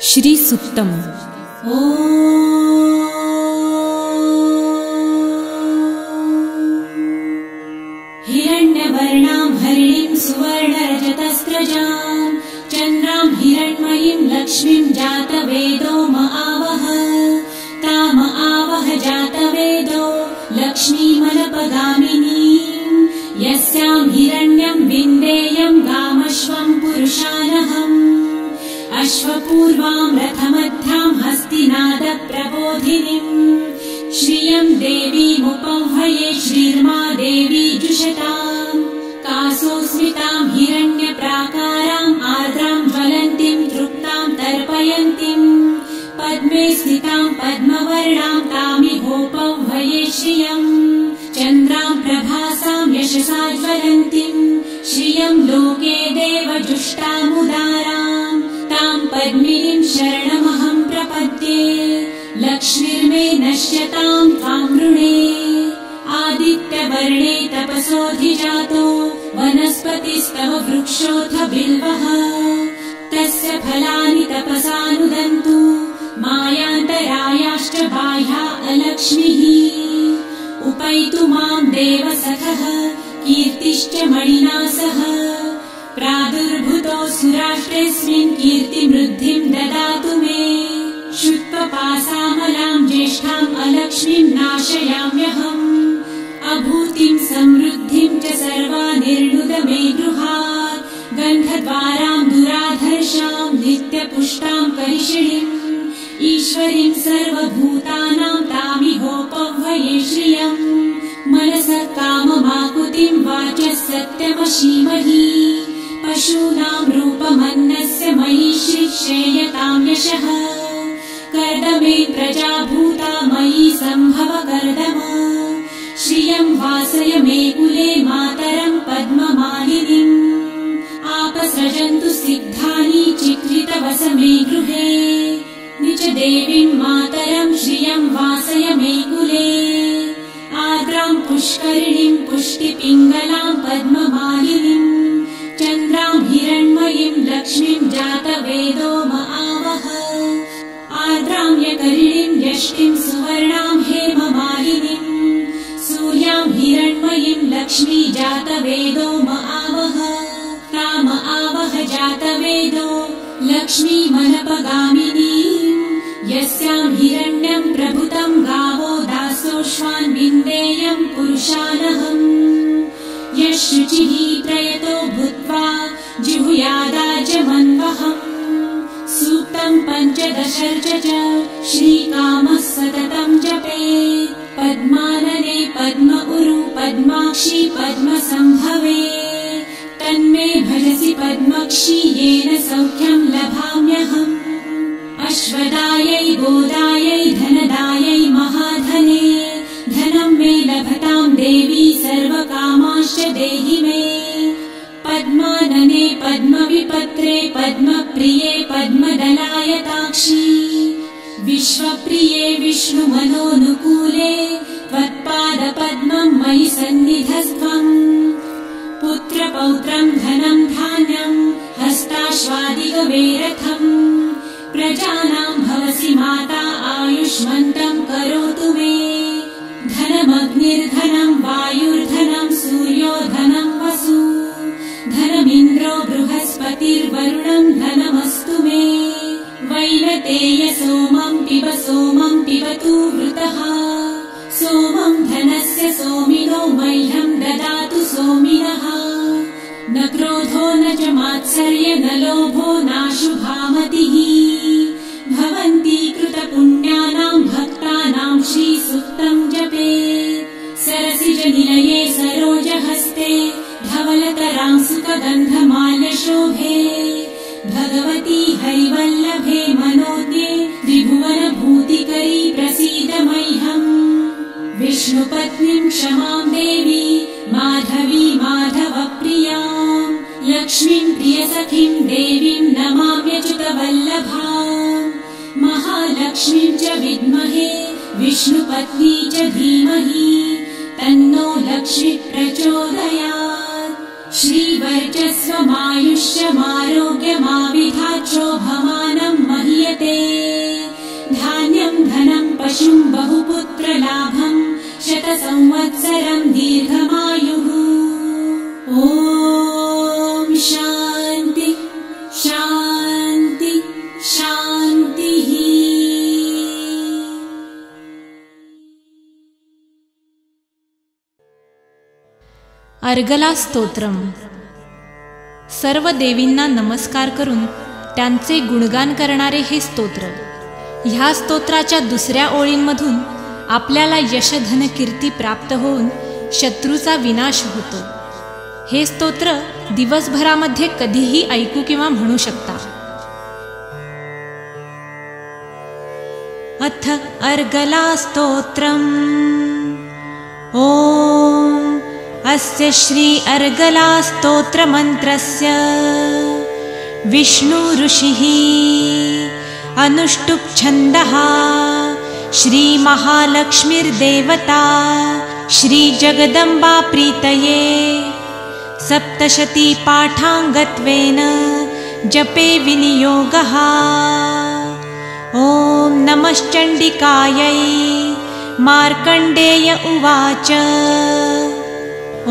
श्रीसूक्तम्। हिरण्यवर्णां हरिणीं सुवर्णरजतस्रजां चन्द्रां हिरण्मयीं लक्ष्मीं जातवेदो म आवह ताम आवह जातवेदो लक्ष्मीमनपगामिनीं यस्यां हिरण्यं विन्देयं गामश्वं पुरुषानहम् अश्वपूर्वां रथमध्यां हस्तिनादप्रबोधिनीं श्रियं देवीमुपह्वये श्रीर्मा देवी जुषताम् कासोस्मितां हिरण्यप्राकाराम् आर्द्रां ज्वलन्तीं तृप्तां तर्पयन्तीं पद्मे स्थितां पद्मवर्णां तामिहोपह्वये श्रियम् चन्द्रां प्रभासां यशसा ज्वलन्तीं श्रियं लोके देवजुष्टामुदाराम् तां पद्मिनीं शरणमहं प्रपद्ये लक्ष्मीर्मे नश्यतां त्वां वृणे आदित्यवर्णे तपसोऽधिजातो वनस्पतिस्तव वृक्षोऽथ बिल्वः तस्य फलानि तपसानुदन्तु मायान्तरायाश्च बाह्या अलक्ष्मीः उपैतु मां देवसखः कीर्तिश्च मणिना सह प्रादुर्भूतो सुराष्ट्रेऽस्मिन् कीर्तिमृद्धिं ददातु मे शुत्वपासामलां ज्येष्ठाम् अलक्ष्मीं नाशयाम्यहम् अभूतिं समृद्धिं च सर्वानिर्णुद मे गृहात् गन्धद्वारां दुराधर्षां नित्यपुष्टां करिषिणीम् ईश्वरीं सर्वभूतानां तामिहोपह्वये श्रियम् मनसः काममाकुतिं वाचः सत्यमशीमहि पशूनां रूपमन्नस्य मयि श्रेयतां यशः कर्दमे प्रजाभूता मयि सम्भव कर्दम श्रियं वासय मे कुले मातरं पद्ममालिनीम् आपसृजन्तु सिद्धानि चित्रितवस मे गृहे निज देवीं मातरं श्रियं वासय मे कुले आर्द्रां पुष्करिणीं पुष्टिपिङ्गलां पद्ममालिनीं चन्द्रां हिरण्मयीं लक्ष्मीं जातवेदो म आवह आर्द्रां यकरिणीं यष्टिं सुवर्णां हेममालिनीं सूर्यां हिरण्मयीं लक्ष्मी जातवेदो म आवह ताम आवह जातवेदो लक्ष्मीमनपगामिनीं यस्यां हिरण्यं प्रभुतं गावो दासोऽश्वान् विन्देयं पुरुषानहम् यः शुचिः प्रयतो भूत्वा जिहुयादाजमन्वहम् सूक्तं पञ्चदशर्च च श्रीकामः सततं जपेत् पद्मानने पद्म उरु पद्माक्षी पद्मसम्भवे तन्मे भजसि पद्मक्षी येन सौख्यं लभाम्यहम् अश्वदायै गोदायै धनदायै महाधने धनं मे लभतां देवी सर्वकामाश्च देहि मे पद्मानने पद्मविपत्रे पद्मप्रिये पद्मदलायताक्षी विश्वप्रिये विष्णुमनोनुकूले त्वत्पादपद्मं मयि सन्निधस्त्वम् पुत्रपौत्रं धनं धान्यं हस्ताश्वादिगवेरथम् प्रजानां भवसि माता आयुष्मन्तं करोतु मे धनमग्निर्धनं वायुर्धनं सूर्यो धनं वसु धनमिन्द्रो बृहस्पतिर्वरुणं धनमस्तु मे वैनतेय सोमं पिबतु वृतः सोमं धनस्य सोमिनो मह्यं ददातु सोमिनः न क्रोधो न च मात्सर्य न लोभो नाशुभामतिः भवन्ति कृतपुण्यानां भक्तानां श्रीसूक्तं जपेत् सरसिजनिलये सरोजहस्ते धवलतरां सुखगन्धमाल्यशोभे भगवती हरिवल्लभे मनोज्ञे त्रिभुवनभूतिकरी प्रसीद मह्यम् विष्णुपत्नीं क्षमां देवी माधवी माधवप्रियां लक्ष्मीं प्रियसखीं देवीं नमाम्यच्युतवल्लभाम् महालक्ष्मीं च विद्महे विष्णुपत्नी च धीमहि तन्नो लक्ष्मी प्रचोदयात् श्रीवर्चस्वमायुष्यमारोग्यमाविधाच्छोभमानं महीयते। पशुं बहुपुत्रलाभं शतसंवत्सरं दीर्घमायुः। ॐ शान्ति शान्ति शान्तिः। अर्गला स्तोत्रम। सर्व देवींना नमस्कार करून त्यांचे गुणगान करणारे हे स्तोत्र। ह्या स्तोत्राच्या दुसऱ्या ओळींमधून आपल्याला यश धन कीर्ती प्राप्त होऊन शत्रूचा विनाश होतो। हे स्तोत्र दिवसभरामध्ये कधीही ऐकू किंवा म्हणू शकता। अथ अर्गला स्तोत्रम्। ॐ अस्य श्री अर्गला स्तोत्र मंत्रस्य विष्णु ऋषिः अनुष्टुप् छन्दः श्री महालक्ष्मीर्देवता श्री जगदम्बा प्रीतये सप्तशती पाठाङ्गत्वेन जपे विनियोगः। ॐ नमश्चण्डिकायै। मार्कण्डेय उवाच ॐ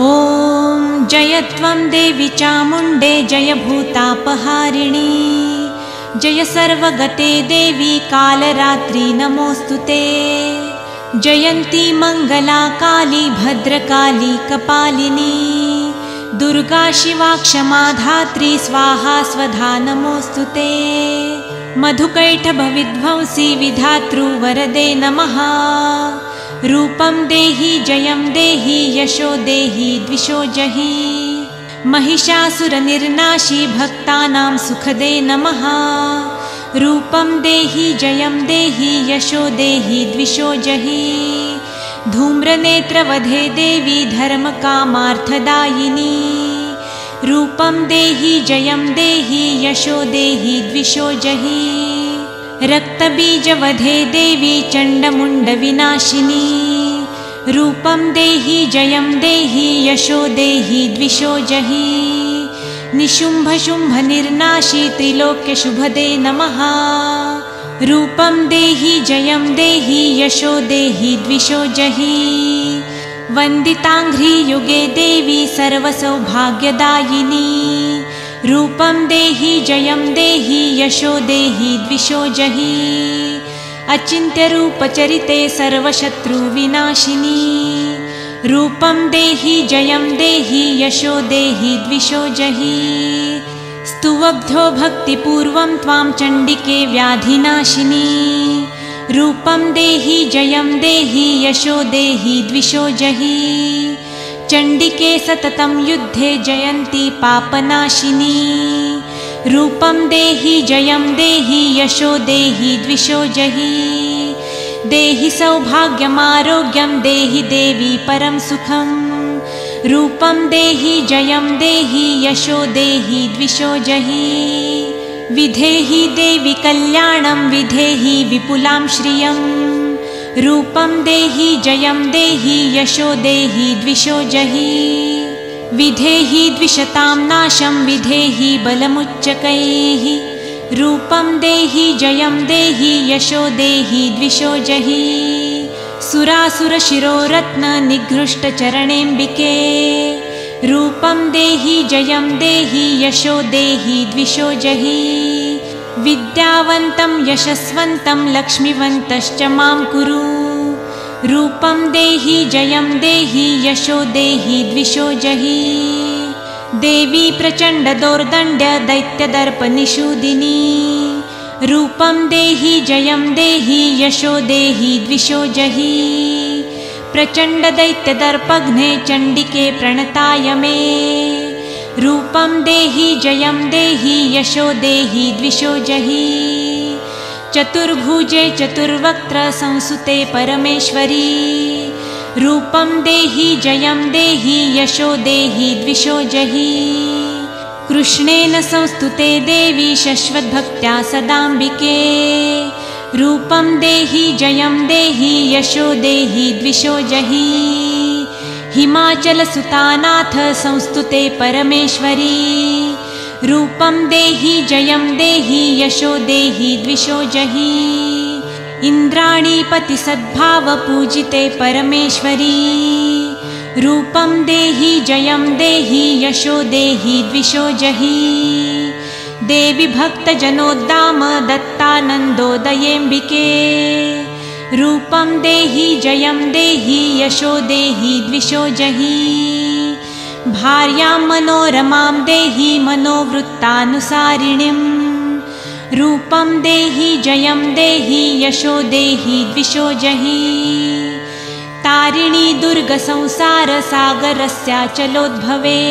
जय त्वं देवी चामुण्डे जय भूतापहारिणी जय सर्वगते देवी कालरात्रि नमोऽस्तुते। जयन्ती मङ्गला काली भद्रकाली कपालिनी दुर्गा शिवा क्षमा धात्री स्वाहा स्वधा नमोऽस्तुते। मधुकैटभविध्वंसी विधातृ वरदे नमः। रूपं देहि जयं देहि यशो देहि द्विषो जहि महिषासुरनिर्नाशी भक्तानां सुखदे नमः। रूपं देहि जयं देहि यशो देहि द्विषो जहि धूम्रनेत्रवधे देवी धर्मकामार्थदायिनी। रूपं देहि जयं देहि यशो देहि द्विषो जहि रक्तबीजवधे देवी चण्डमुण्डविनाशिनी। रूपं देहि जयं देहि यशो देहि द्विषो जहि निशुम्भशुम्भनिर्नाशी त्रिलोक्यशुभदे नमः। रूपं देहि जयं देहि यशो देहि द्विषो जहि वन्दिताङ्घ्रियुगे देवी सर्वसौभाग्यदायिनी। रूपं देहि जयं देहि यशो देहि द्विषो जहि अचिन्त्यरूपचरिते सर्वशत्रुविनाशिनी। रूपं देहि जयं देहि यशो देहि द्विषो जहि स्तुवब्धो भक्तिपूर्वं त्वां चण्डिके व्याधिनाशिनी। रूपं देहि जयं देहि यशो देहि द्विषो जहि चण्डिके सततं युद्धे जयन्ती पापनाशिनी। रूपं देहि जयं देहि यशो देहि द्विषो जहि देहि सौभाग्यमारोग्यं देहि देवी परं सुखं। रूपं देहि जयं देहि यशो देहि द्विषो जहि विधेहि देवी कल्याणं विधेहि विपुलां श्रियं। रूपं देहि जयं देहि यशो देहि द्विषो जहि विधेहि द्विषतां नाशं विधेहि बलमुच्चकैः। रूपं देहि जयं देहि यशो देहि द्विषो जहि सुरासुरशिरोरत्ननिघृष्टचरणेऽम्बिके। रूपं देहि जयं देहि यशो देहि द्विषो जहि विद्यावन्तं यशस्वन्तं लक्ष्मीवन्तश्च मां कुरु। रूपं देहि जयं देहि यशो देहि द्विषो जहि देवी प्रचण्डदौर्दण्ड्य दैत्यदर्पनिषूदिनी। रूपं देहि जयं देहि यशो देहि द्विषो जहि प्रचण्डदैत्यदर्पघ्ने चण्डिके प्रणताय मे। रूपं देहि जयं देहि यशो देहि द्विषो जहि चतुर्भुजे चतुर्वक्त्र संसुते परमेश्वरी। रूपं देहि जयं देहि यशो देहि द्विषो जहि कृष्णेन संस्तुते देवी शश्वद्भक्त्या सदाम्बिके। रूपं देहि जयं देहि यशो देहि द्विषो जहि हिमाचलसुतानाथ संस्तुते परमेश्वरी। रूपं देहि जयं देहि यशो देहि द्विषो जहि इन्द्राणीपति सद्भावपूजिते परमेश्वरी रूपं देहि जयं देहि यशो देहि द्विषो जहि देवी भक्तजनोद्दाम दत्तानन्दोदयेऽम्बिके रूपं देहि जयं देहि यशो देहि द्विषो जहि भार्यां मनोरमां देहि मनोवृत्तानुसारिणीं रूपं देहि जयं देहि यशो देहि द्विषो जहि तारिणी दुर्गसंसारसागरस्याचलोद्भवे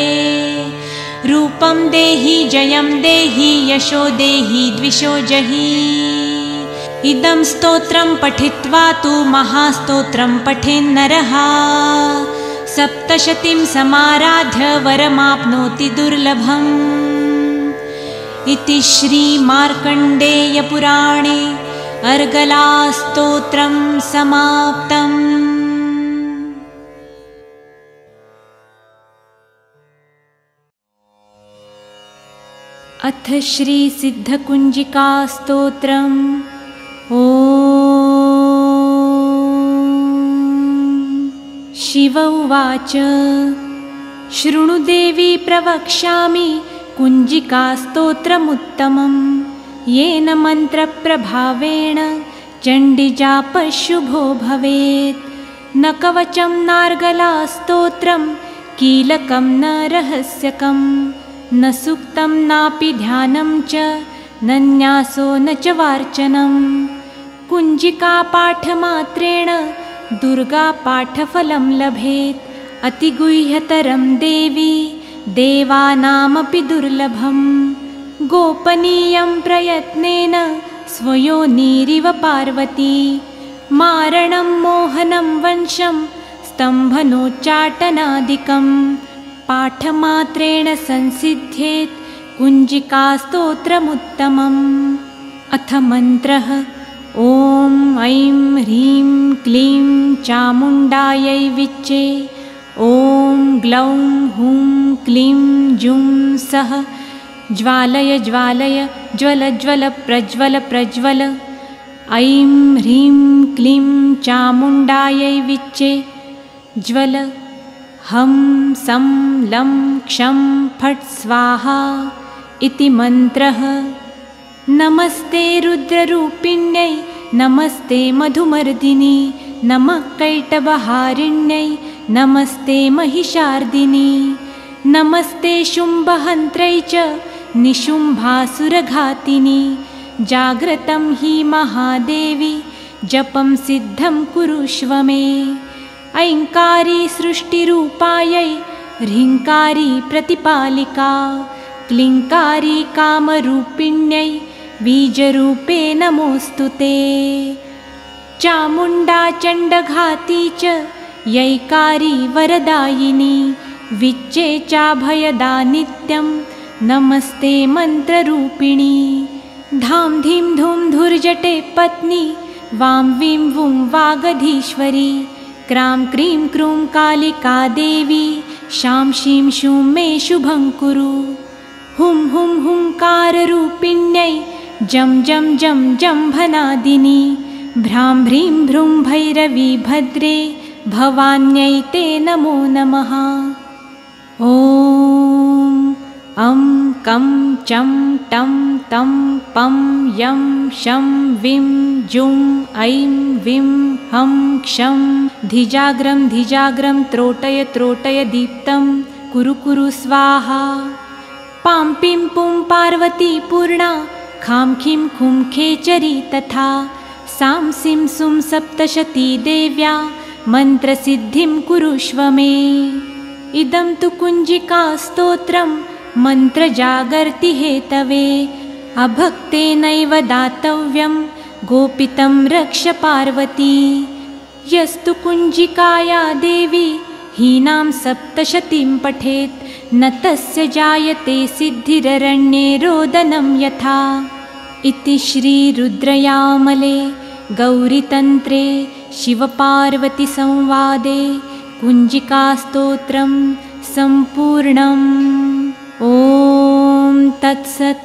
रूपं देहि जयं देहि यशो देहि द्विषो जहि इदं स्तोत्रं पठित्वा तु महास्तोत्रं पठेन्नरः सप्तशतीं समाराध्य वरमाप्नोति दुर्लभम् इति श्रीमार्कण्डेयपुराणे अर्गलास्तोत्रं समाप्तम्। अथ श्रीसिद्धकुञ्जिकास्तोत्रम्। ॐ शिव उवाच शृणुदेवी प्रवक्ष्यामि कुञ्जिकास्तोत्रमुत्तमं येन मन्त्रप्रभावेण चण्डीजापशुभो भवेत् न कवचं नार्गलास्तोत्रं कीलकं न रहस्यकं न सूक्तं नापि ध्यानं च न न्यासो न च वार्चनं कुञ्जिकापाठमात्रेण दुर्गापाठफलं लभेत् अतिगुह्यतरं देवी देवानामपि दुर्लभं गोपनीयं प्रयत्नेन स्वयोनिरिव पार्वती मारणं मोहनं वंशं स्तम्भनोच्चाटनादिकं पाठमात्रेण संसिद्ध्येत् कुञ्जिकास्तोत्रमुत्तमम्। अथ मन्त्रः ॐ ऐं ह्रीं क्लीं चामुण्डायै विच्चे ॐ ग्लौं हुं क्लीं जुं सः ज्वालय ज्वालय ज्वल ज्वल प्रज्वल प्रज्वल ऐं ह्रीं क्लीं चामुण्डायै विच्चे ज्वल हं सं लं क्षं फट् स्वाहा इति मन्त्रः। नमस्ते रुद्ररूपिण्यै नमस्ते मधुमर्दिनी नमः कैटभहारिण्यै नमस्ते महिषार्दिनी नमस्ते शुम्भहन्त्रै च निशुम्भासुरघातिनी जाग्रतं हि महादेवी जपं सिद्धं कुरुष्व मे ऐङ्कारी सृष्टिरूपायै ह्रीङ्कारी प्रतिपालिका क्लीङ्कारी कामरूपिण्यै बीजरूपे नमोऽस्तु ते चामुण्डा चण्डघाती च यैकारी वरदायिनी विच्चे चाभयदा नित्यं नमस्ते मन्त्ररूपिणी धां धीं धूं धुर्जटे पत्नी वां वीं वुं वागधीश्वरी क्रां क्रीं क्रूं कालिका देवी शां शीं शूं मे शुभं कुरु हुं हुं हुंकाररूपिण्यै जं जं जं जम्भनादिनी भ्रां भ्रीं भ्रूं भैरवी भद्रे भवान्यै ते नमो नमः। ॐ अं कं चं टं तं पं यं शं विं जुं ऐं विं हं क्षं धिजाग्रं धिजाग्रं त्रोटय त्रोटय दीप्तं कुरु कुरु स्वाहा पां पिं पुं पार्वती पूर्णा खां खीं खुं खेचरी तथा सां सिं सुं सप्तशती देव्या मन्त्रसिद्धिं कुरुष्व मे। इदं तु कुञ्जिकास्तोत्रं मन्त्रजागर्ति हेतवे अभक्तेनैव दातव्यं गोपितं रक्ष पार्वती यस्तु कुञ्जिकाया देवी हीनां सप्तशतीं पठेत् न तस्य जायते सिद्धिररण्ये रोदनं यथा। इति श्रीरुद्रयामले गौरीतन्त्रे शिवपार्वतीसंवादे कुञ्जिकास्तोत्रं सम्पूर्णम्। ॐ तत्सत्।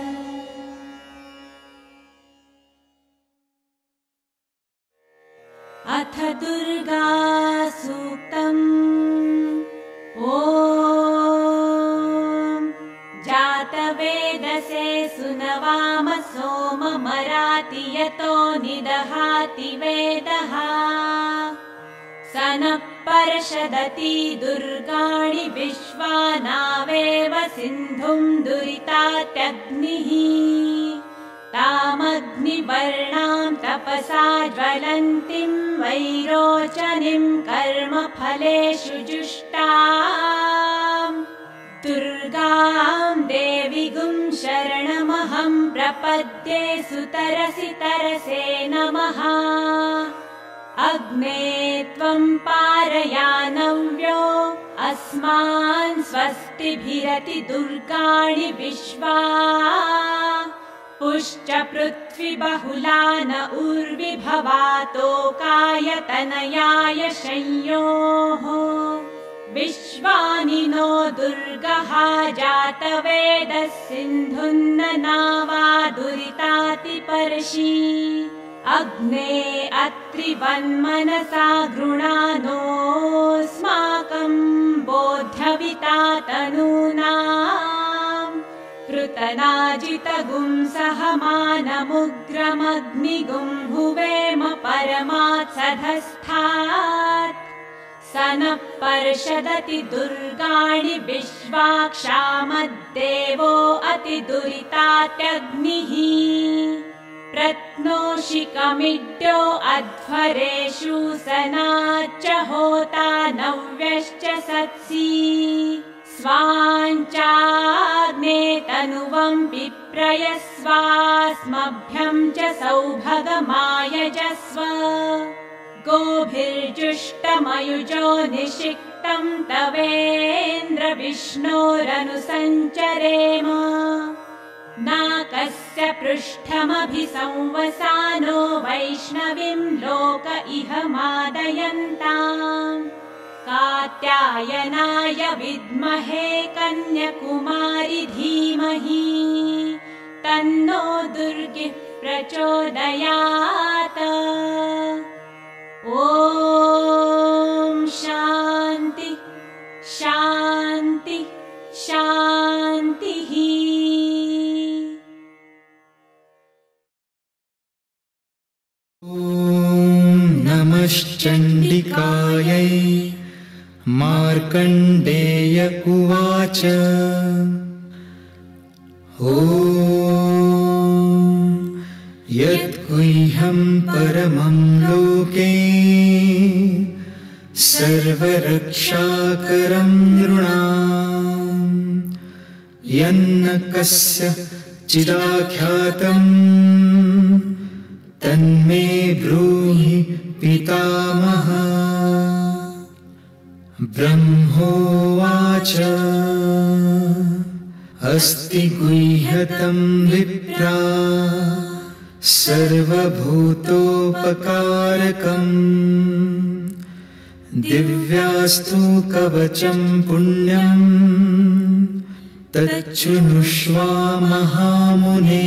वेदसे सुनवाम सोममराति यतो निदहाति वेदः स नः पर्षदति दुर्गाणि विश्वानावेव सिन्धुं दुरितात्यग्निः तामग्निवर्णां तपसा ज्वलन्तीं वैरोचनीं कर्मफलेषु जुष्टाम् दुर्गां देवीगुं शरणमहं प्रपद्ये सुतरसि तरसे नमः अग्ने त्वं पारयानव्यो अस्मान् स्वस्तिभिरति दुर्गाणि विश्वा पुश्च पृथ्वी बहुला न उर्विभवातोकायतनयाय संयोः विश्वानि नो दुर्गः जातवेदः सिन्धुन्न नावा दुरितातिपर्षि अग्ने अत्रिवन्मनसा गृणानोऽस्माकं बोध्यविता तनूनाम् कृतनाजितगुं सहमानमुग्रमग्निगुं भुवेम परमात्सधस्थात् स नः पर्षदति दुर्गाणि विश्वाक्षामद्देवो अतिदुरितात्यग्निः प्रत्नोषिकमिड्यो अध्वरेषु सनाच्च होता नव्यश्च सत्सि स्वाञ्चाग्ने तनुवं विप्रयस्वास्मभ्यं च सौभगमायजस्व गोभिर्जुष्टमयुजो निषिक्तं तवेन्द्र विष्णोरनुसञ्चरेम नाकस्य पृष्ठमभिसंवसानो वैष्णवीं लोक इह मादयन्ताम् कात्यायनाय विद्महे कन्याकुमारी धीमहि तन्नो दुर्गिः प्रचोदयात् ॐ शान्ति शान्ति शान्तिः ॐ नमश्चण्डिकायै मार्कण्डेय उवाच ॐ यद्गुह्यं परमं लोके सर्वरक्षाकरं नृणाम् यन्न कस्य चिदाख्यातम् तन्मे ब्रूहि पितामह ब्रह्मोवाच अस्ति गुह्यतं विप्रा सर्वभूतोपकारकम् दिव्यास्तु कवचं पुण्यं तच्छृणुष्व महामुने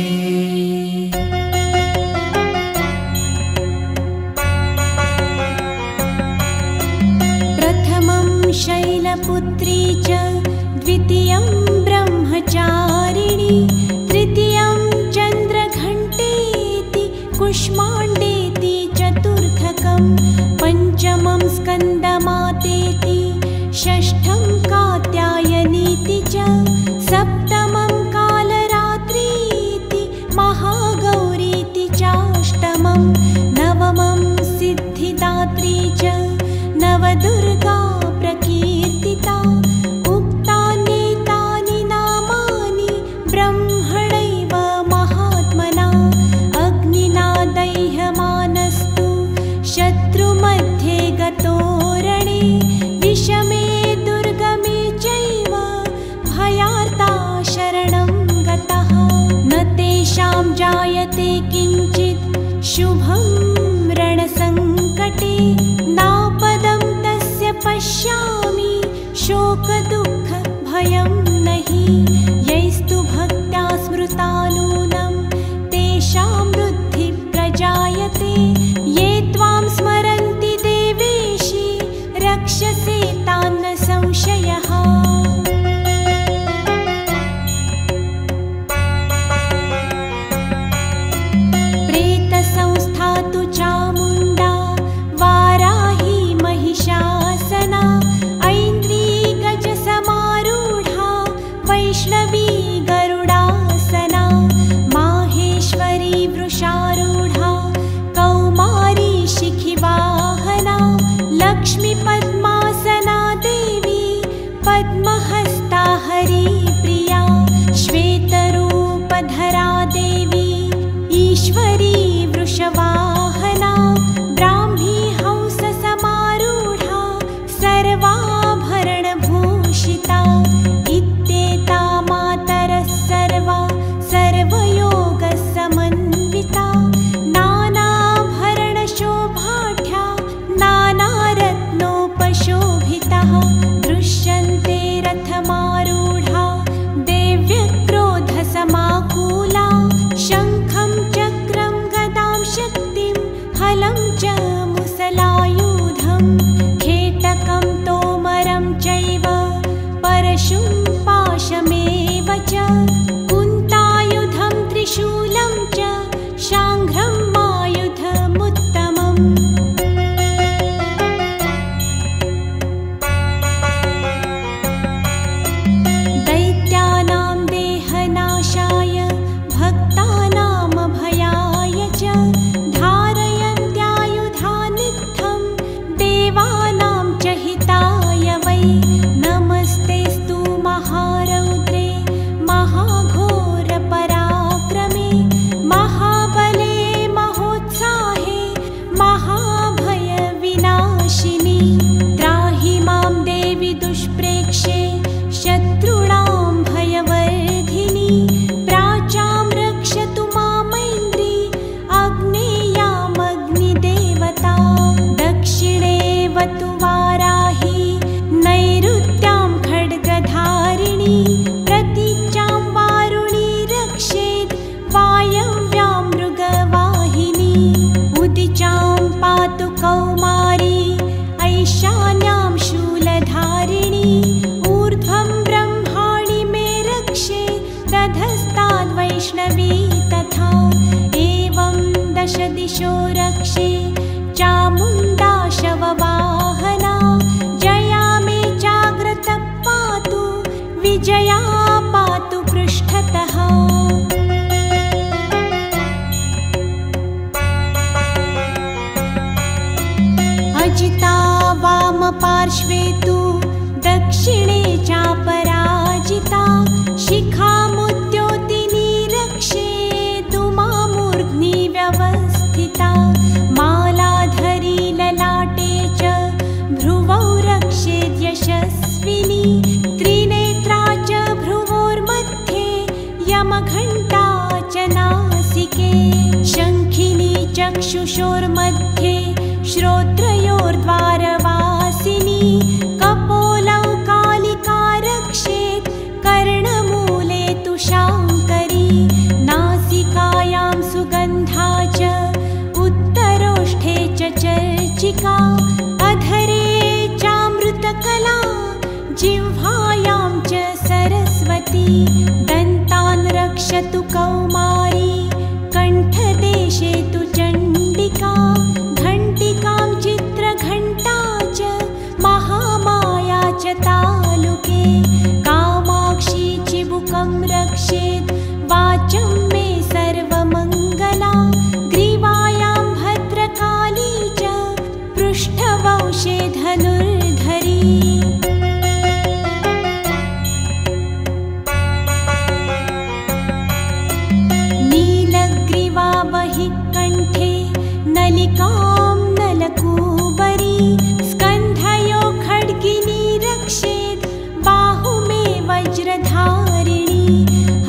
शैलपुत्री च द्वितीयं ब्रह्मचारिणी तृतीयं चन्द्रघण्टेति कुष्माण्डेति चतुर्थकं पञ्चमं स्कन्दमातेति षष्ठं कात्यायनीति च सप्तमं कालरात्रीति महागौरीति चाष्टमं नवमं सिद्धिदात्री च नवदुर्गा प्रकीर्तिता उक्तान्येतानि नामानि ब्रह्मणैव महात्मना अग्निना दह्यमानस्तु शत्रुमध्ये गतो रणे विषमे दुर्गमे चैव भयार्ता शरणं गतः न तेषां जायते किञ्चित् शुभं रणसङ्कटे नापदं तस्य पश्यामि शोकदुःख भयं नहि यैस्तु भक्त्या स्मृता नूनं तेषां वृद्धि प्रजायते ये त्वां स्मरन्ति देवेशि रक्षसे तान्न संशयः वैष्णवी तथा। एवं दश दिशो रक्षे चामुण्डा शववाहना। जया मे जाग्रत पातु विजया पातु पृष्ठतः। अजिता वामपार्श्वे तु दक्षिणे चापराजिता। शिखामुद्योतिनी रक्षे तुमामूर्ध्नि व्यवस्थिता। मालाधरी ललाटे च भ्रुवौ रक्षेद्यशस्विनी। त्रिनेत्रा च भ्रुवोर्मध्ये यमघण्टा च नासिके। शङ्खिनी चक्षुषोर्मध्ये श्रोत्रयोर्द्वारवासिनी। कपोलौ कालिका रक्षेत् कर्णमूले तु शाङ्करी। नासिकायां सुगन्धा च उत्तरोष्ठे च चर्चिका। अधरे चामृतकला जिह्वायां च सरस्वती। दन्तान् रक्षतु कौमारी कण्ठदेशे तु चण्डिका। घण्टिकां चित्रघण्टा च महामाया च तालुके। कामाक्षी चिबुकं रक्षेत् वाचं मे सर्वमङ्गला। ग्रीवायां भद्रकाली च पृष्ठवंशे धनुर्धरी। नीलग्रीवा बहिः कण्ठे नलिकां नलकूबरी। स्कन्धयो खड्गिनी रक्षेत् बाहु मे वज्रधारिणी।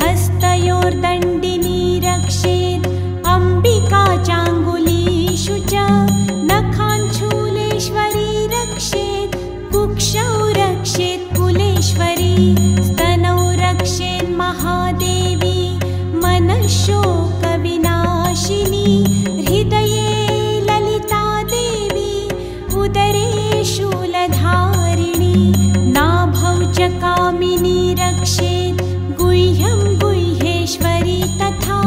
हस्तयोर्दण्डिनी रक्षेत् अम्बिका चाङ्गुलीषु च। नखाञ्चूलेश्वरी रक्षेत् कुक्षौ रक्षेत् कुलेश्वरी। स्तनौ रक्षेत् महादेवी मनःशोकविनाशिनी। हृदये ललिता देवी उदरे शूलधारिणी। नाभौ च कामिनी रक्षेत् गुह्यं गुह्येश्वरी तथा।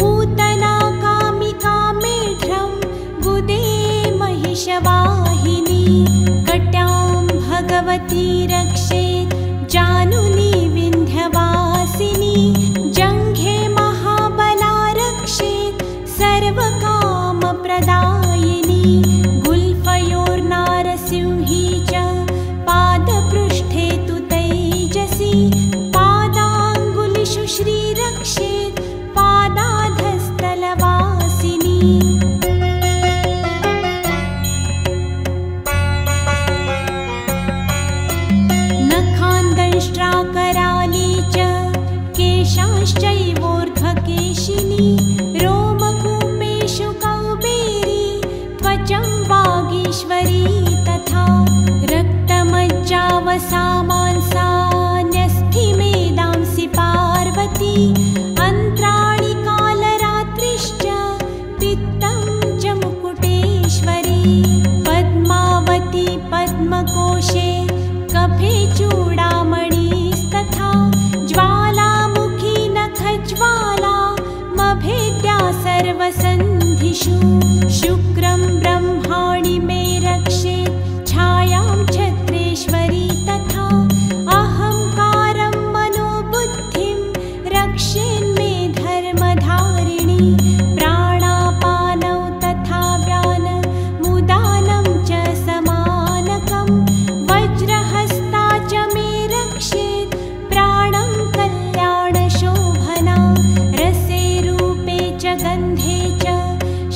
पूतना कामिका मेढ्रं गुदे महिषवाहिनी। कट्यां भगवती रक्षेत् जानुनी विन्ध्यवासिनी। जङ्घे महाबला रक्षेत् सर्वकामप्रदायिनी। गुल्फयोर्नारसिंही च पादपृष्ठे तु तैजसी। पादाङ्गुलिषु श्रीरक्षेत् पादाधस्तलवासिनी। नखान्दंष्ट्राकराली च केशांश्चैवोर्ध्वकेशिनी। रोमकूपेषु कौबेरी त्वचं वागीश्वरी तथा। रक्तमज्जावसामांसान्यस्थिमेदांसि पार्वती। अन्त्राणि कालरात्रिश्च पित्तं च मुकुटेश्वरी। पद्मावती पद्मकोशे कफे चूडामणिस्तथा। ज्वालामुखी नखज्वाला मभेद्या सर्वसन्धिषु। शुक्रं ब्रह्माणि मे रक्षेत् छायां छत्रेश्वरी तथा। अहङ्कारं मनोबुद्धिं रक्षेन्मे धर्मधारिणी। प्राणापानौ तथा व्यानमुदानं च समानकं। वज्रहस्ता च मे रक्षेत् प्राणं कल्याणशोभना। रसे रूपे च गन्धे च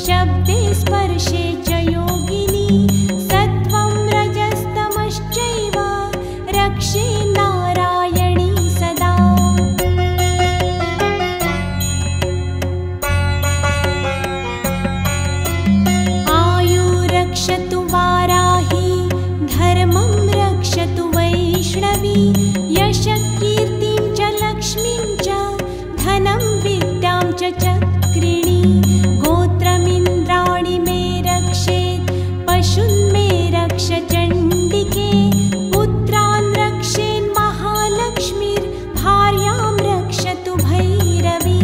शब्दे स्पर्शे च योगिनी। सत्त्वं रजस्तमश्चैव रक्षे नारायणी सदा। आयु रक्षतु वाराही धर्मं रक्षतु वैष्णवी। यशकीर्तिं च लक्ष्मीं च धनं विद्यां च चक्रिणी। गोत्रमिन्द्राणि मे रक्षेत् पशून् मे रक्ष चण्डिके। पुत्रान् रक्षेन्महालक्ष्मीर्भार्यां रक्षतु भैरवी।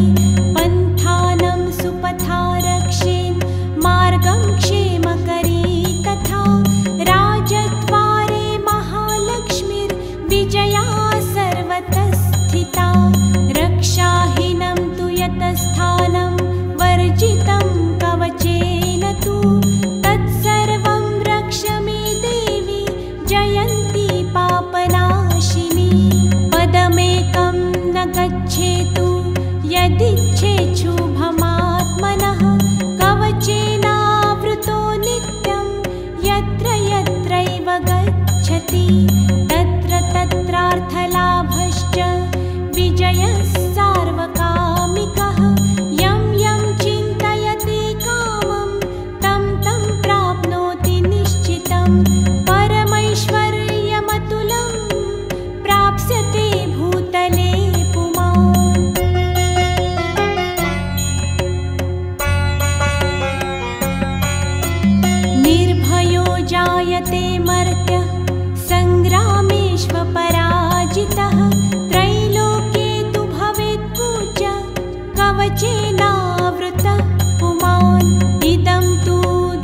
कवचेनावृतः पुमान् इदं तु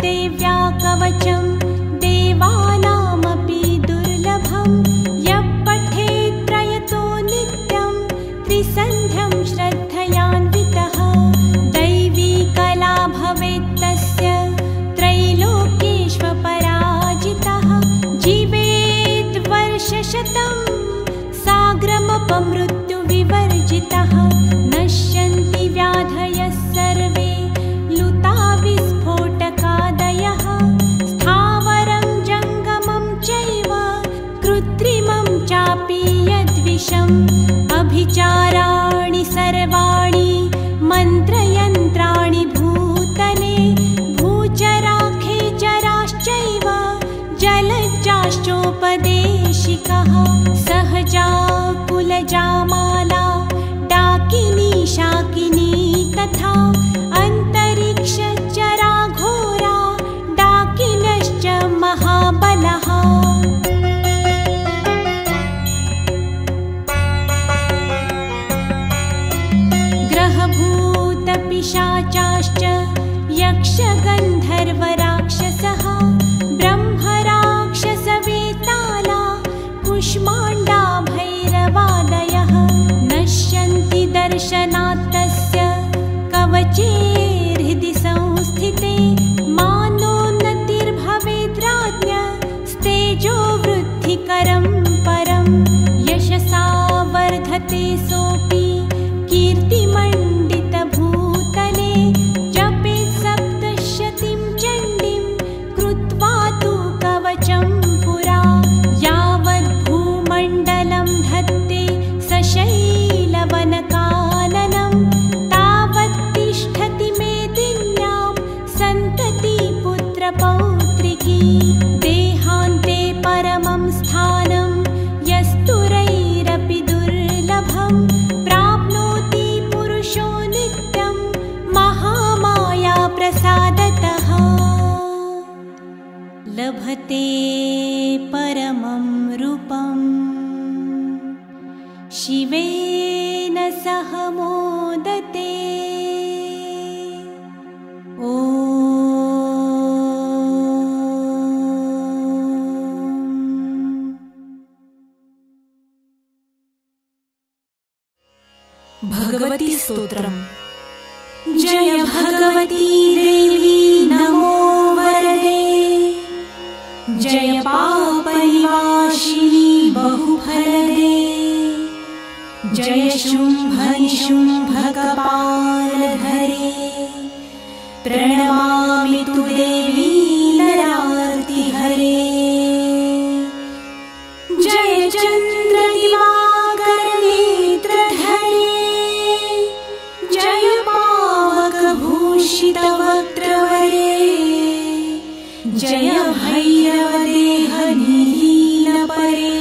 देव्या कवचं देवानामपि दुर्लभं यः पठेत् प्रयतो नित्यं त्रिसन्ध्यं श्रद्धयान्वितः दैवी कला भवेत् तस्य त्रैलोक्येष्वपराजितः जीवेत् वर्षशतं साग्रमपमृत्युविवर्जितः नश्यन्ति व्याधयः सर्वे लुता विस्फोटकादयः स्थावरं जङ्गमं चैव कृत्रिमं चापि यद्विषम् अभिचाराणि सर्वाणि मन्त्रयन्त्राणि भूतले भूचराखेचराश्चैव जलज्जाश्चोपदेशिकः सहजा कुलजामाला डाकिनी शाकिनी तथा अन्तरिक्षचरा घोरा डाकिनश्च महाबलः ग्रहभूतपिशाचाश्च यक्षगन्धर्वराक्षसः ब्रह्मराक्षसवेताला कुष्माण्डा भैरवादयः नश्यन्ति दर्शनात्तस्य कवचेर्हृदि संस्थिते मानोन्नतिर्भवेद्राज्ञ स्तेजो वृद्धिकरं परं यशसा वर्धते सोऽपि कीर्तिमण्डितभूतले जपेत् सप्तशतीं चण्डीं कृत्वा तु कवचं पुरा यावद्भूमण्डलं धत्ते सशैलवनकाननं तावत् तिष्ठति मेदिन्यां सन्तति पुत्रपौत्रिकी देहान्ते परमं स्थानं यस्तुरैरपि दुर्लभं प्राप्नोति पुरुषो नित्यं महामाया प्रसादतः लभते परमं रूपं शिवेन सह मोदते ॐ भगवती स्तोत्रम्। जय भगवती देवी नमो वरदे जय पापनिवासिनी बहुफलदे जय शुम्भनिशुम्भकपालधरे प्रणमामि तु देवी नरार्तिहरे जय चन्द्रदिवाकरनेत्रधरे जय पावकभूषितवक्त्रवरे जय भैरवदेहनिलीनपरे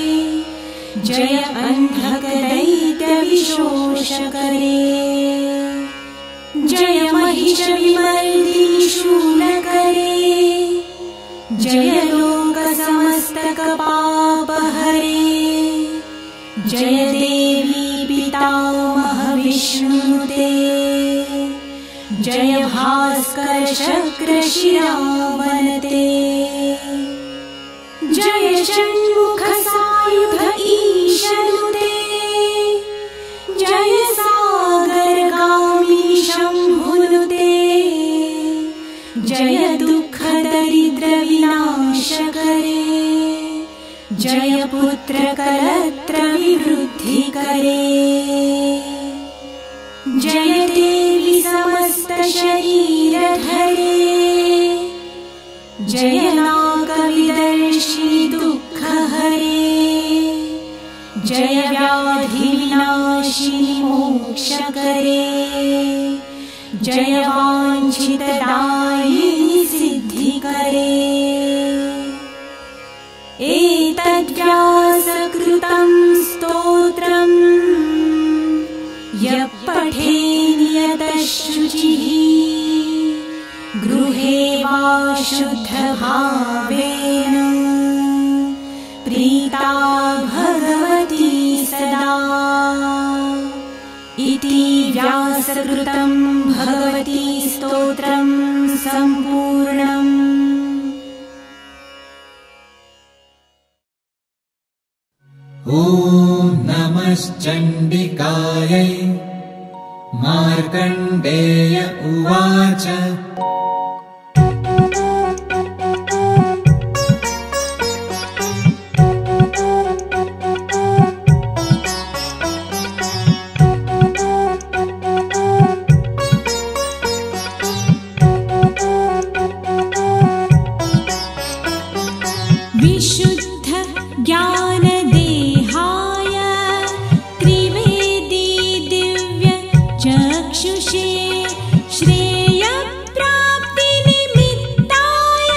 जय अन्धकदैत्यविशोषकरे जय महिषविमर्दिनि शूलकरे जय लोकसमस्तकपापहरे जय देवी पितामहविष्णुनुते जय भास्करशक्रशिरावनते जय षण्मुखसायुध ईशनुते जय सागरगामी शम्भुनुते जय दुःखदरिद्रविनाशकरे जय पुत्रकलत्रविवृद्धिकरे जय देवी समस्तशरीरधरे जय नागविदर्शिनि दुःखहरे जय व्याधिविनाशिनि मोक्षकरे जय वाञ्छितदायिनि सिद्धिकरे एतद्व्यासकृतं स्तोत्रम् यः पठेन्यतः शुचिः गृहे वा शुद्धभावेन प्रीता भगवती सदा इति व्यास कृतं भगवती स्तोत्रं सम्पूर्णम्। ॐ नमश्चण्डिकायै। मार्कण्डेय उवाच। विशुद्ध ज्ञानदेहाय त्रिवेदी दिव्य चक्षुषे श्रेयप्राप्तिनिमित्ताय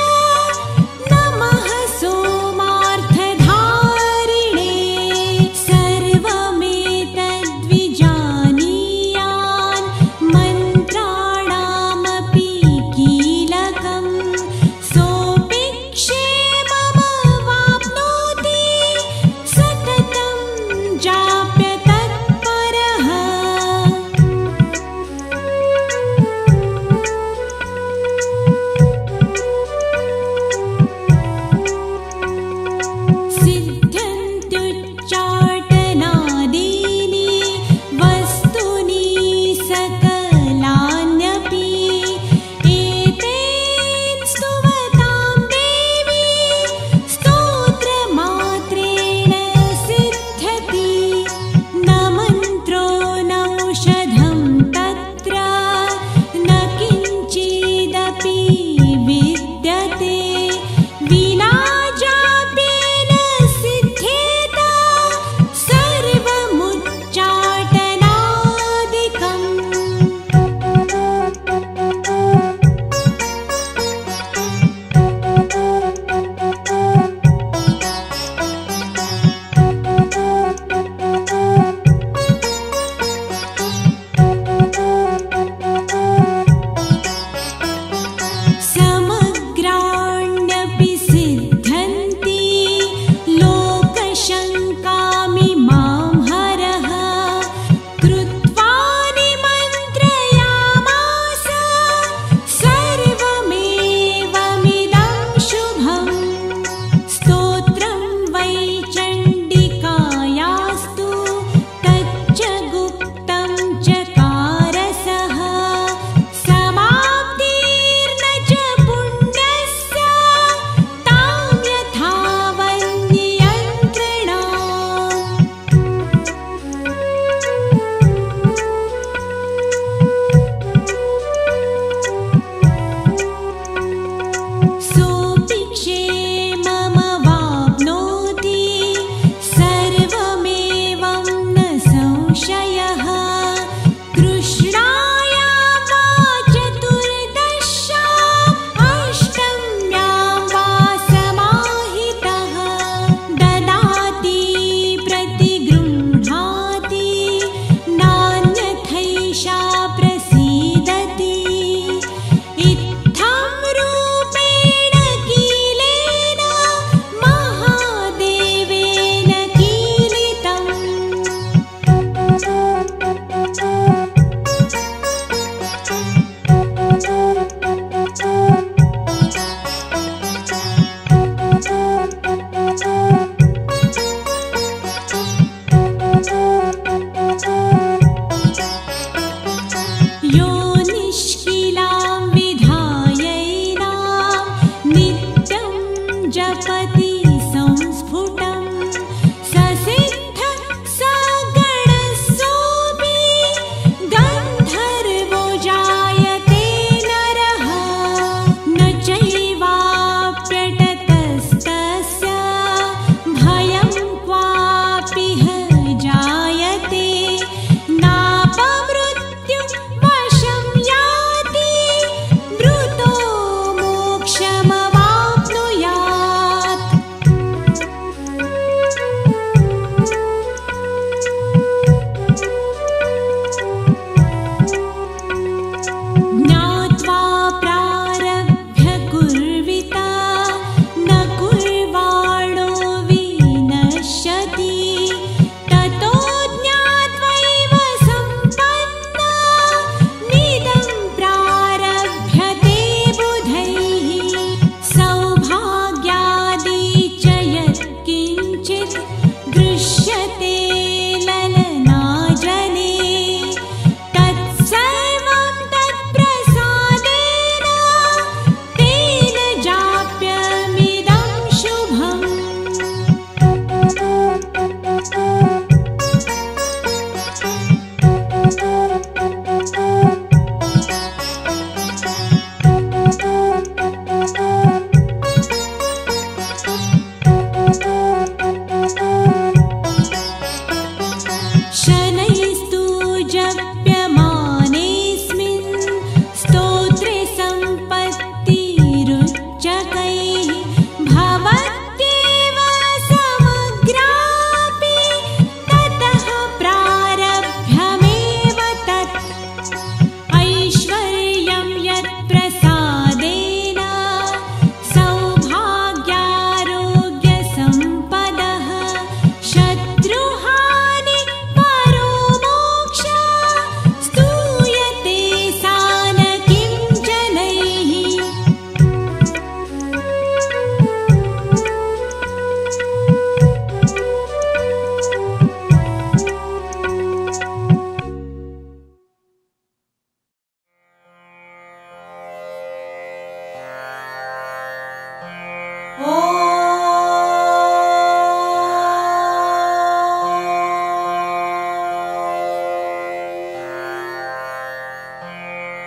नमः सोमार्थधारिणे। सर्वमेतद्विजानीयान् मन्त्राणामपि कीलकम् सोऽपि क्षेममवाप्नोति सततं जाप्य तत्परः।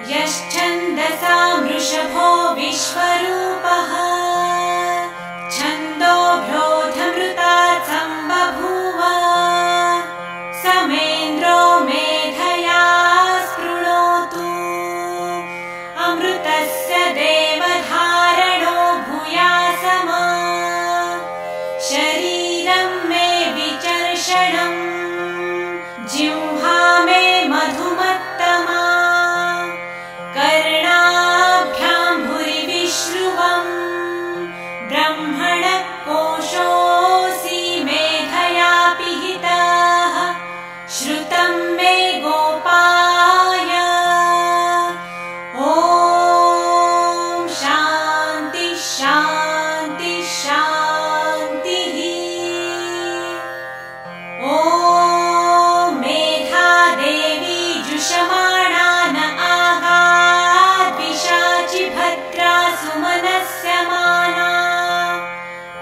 यश्छन्दसा वृषभो विश्वरूपः छन्दोभ्योऽधमृतात् सम्बभूव समेन्द्रो मेधया स्पृणोतु अमृतस्य देवधारणो भूयासमा शरीरं मे विचर्षणम् जिह्वा मे मधुमत्तमा कर्णाभ्यां भुरिविश्रुवम् ब्रह्मणः कोशोऽसि मेधया पिहितः श्रुतं मे गोपाय ॐ शान्ति शान्ति शान्तिः ॐ मेधा देवी जुषमाणा न आगाद्विशाचि भद्रा सुमनस्यमाना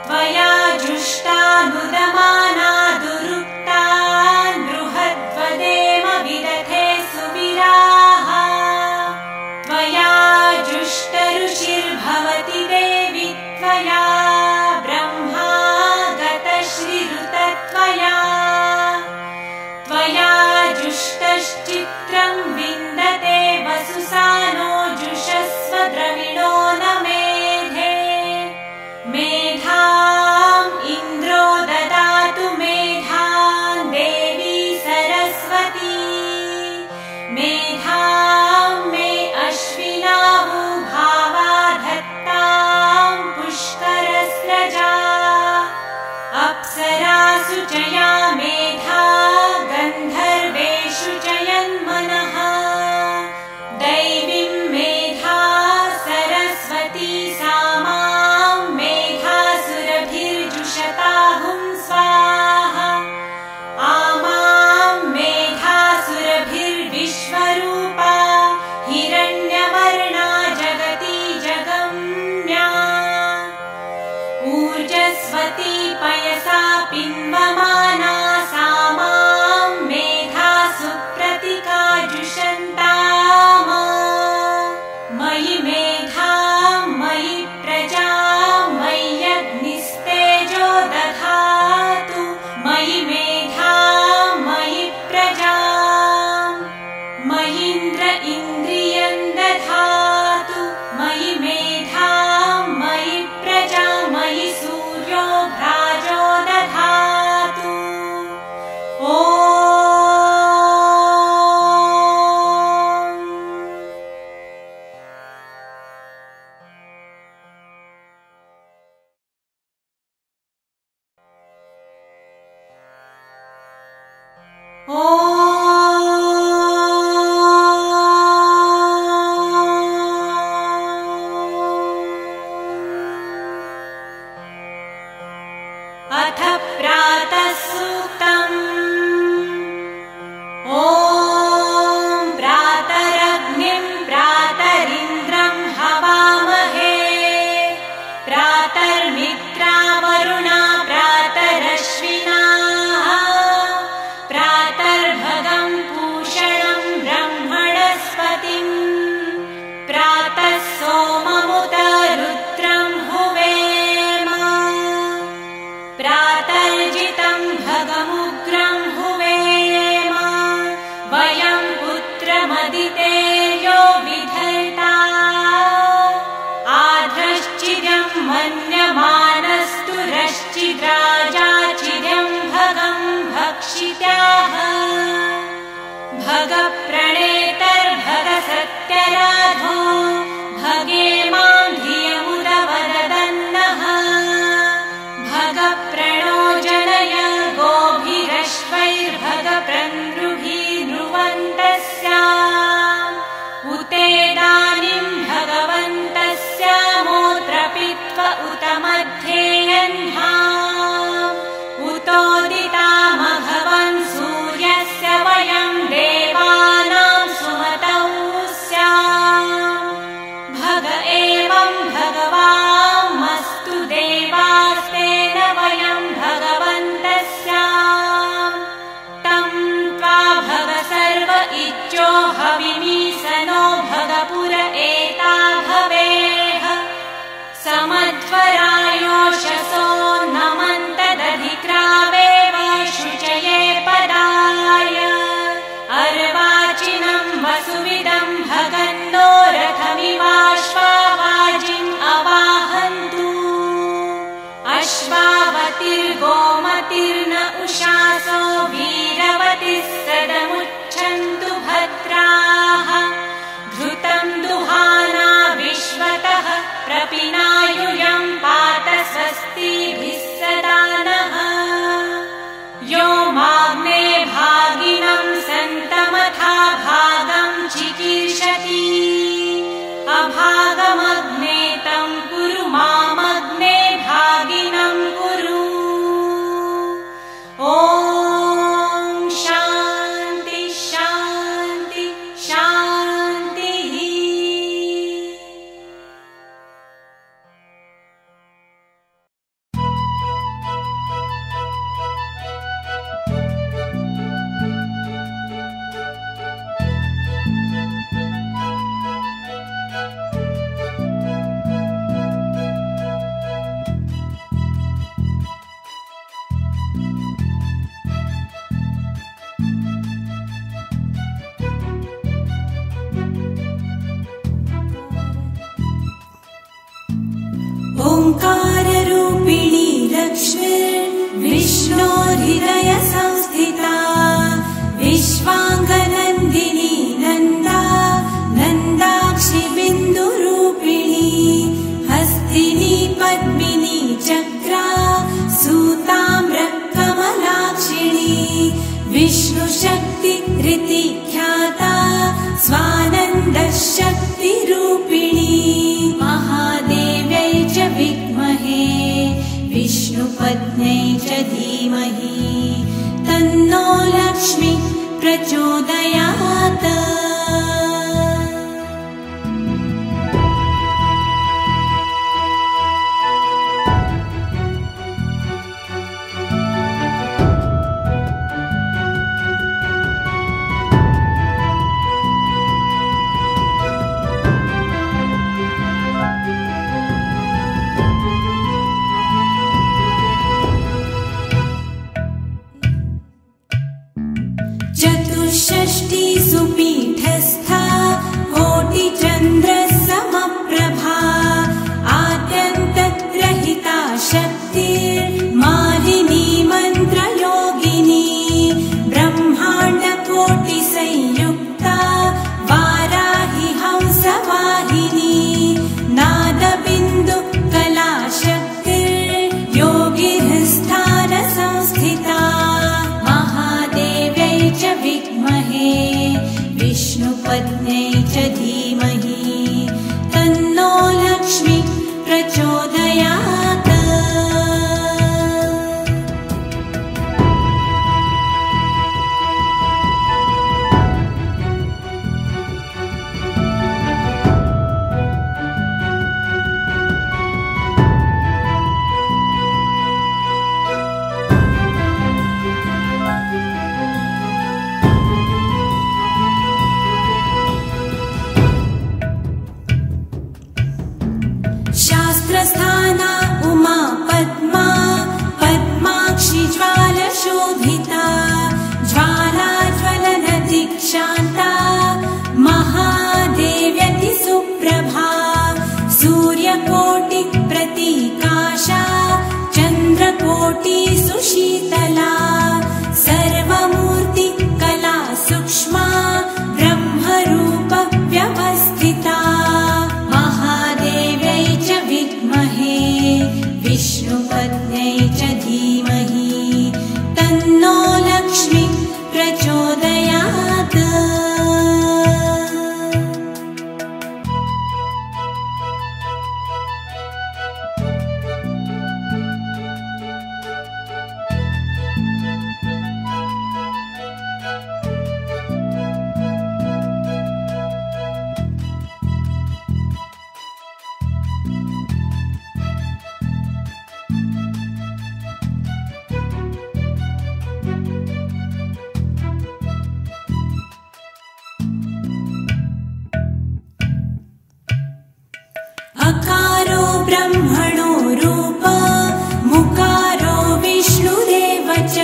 त्वया जुष्टानुदमाना दुरुक्तान् बृहद्वदेम विदधे सुविराः त्वया जुष्टऋषिर्भवति देवि त्वया ब्रह्मा गतश्रीरुतत्वया त्वया जुष्टश्चित्रं विन्दते वसुसानो जुषस्व द्रविणो न मेधे मेधाम् इन्द्रो ददातु मेधां देवी सरस्वती मेधां मे अश्विनावुभावा धत्तां पुष्करस्रजा अप्सरासु च या मेधा गन्धर्वेषु च यन्मनः दैवीं मेधा सरस्वती सा मां मेधासुरभिर्जुषताहुं स्वाहा आमां मेधासुरभिर्विश्वरूपा हिरण्यवर्णा जगति जगम्या ऊर्जस्वती पयसा पिन्वमाना सा मां मेधासु प्रतिका जुषन्ताम मयि मेधा मयि प्रजा मय्यग्निस्तेजो दधातु मयि मेधा मयि प्रजा मयीन्द्र इन्द्रियं दधातु मयि मेधा मयि प्रजा मयि सूर्यो भ्राजो दधातु ॐ अथ प्रातः सूक्तम् ॐ प्रातरग्निं प्रातरिन्द्रं हवामहे प्रातर्मित्रा वरुणा प्रातरश्विनाः प्रातर् रूपिणी लक्ष्मीर्विष्णोर्हृदय संस्थिता विश्वाङ्गनन्दिनी नन्दा नन्दाक्षि बिन्दुरूपिणी हस्तिनी पद्मिनी चक्रा सूताम्रकमलाक्षिणी विष्णुशक्ति रीति ख्याता स्वानन्दशक्तिरूपिणी महादेव्यै च विद्महे विष्णुपत्न्यै च धीमहि तन्नो लक्ष्मी प्रचोदयात्। चतुष्षष्टि सुपीठस्था कोटिचन्द्रसमप्रभा आद्यन्तरहिता शक्तिर्मालिनी मन्त्रयोगिनी ब्रह्माण्डकोटिसंयुक्ता वाराहि हंसवाहिनी नादबिन्दुकलाशक्तिर्योगिस्थानसंस्थिता च विद्महे विष्णुपत्न्यै च धीमहि तन्नो लक्ष्मी प्रचोदयात्। शास्त्रस्थाना उमा पद्मा पद्माक्षि ज्वालशोभिता ज्वालाज्वलनदीक्षान्ता महादेव्यति सुप्रभा सूर्यकोटि प्रतीकाशा चन्द्रकोटि सुशीतला सर्वमूर्ति कला सूक्ष्मा ब्रह्मरूप व्यवस्थिता विद्महे विष्णुपत्न्यै च धीमहि तन्नो लक्ष्मी प्रचोदयात्। अकारो ब्रह्मणो रूप मुकारो विष्णुरेव च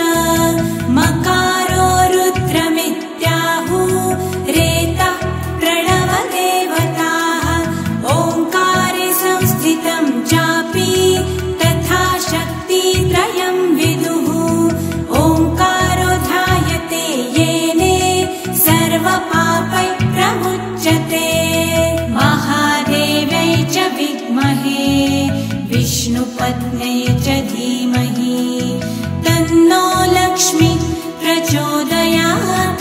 मकारो रुद्रमित्याहुरेतः प्रणवदेवताः ओङ्कारे संस्थितं चापि तथा शक्तित्रयं विदुः ओङ्कारो ध्यायते येने सर्वपापै प्रमुच्यते महादेव्यै च विद्महे विष्णुपत्न्यै च धीमहि तन्नो लक्ष्मी प्रचोदयात्।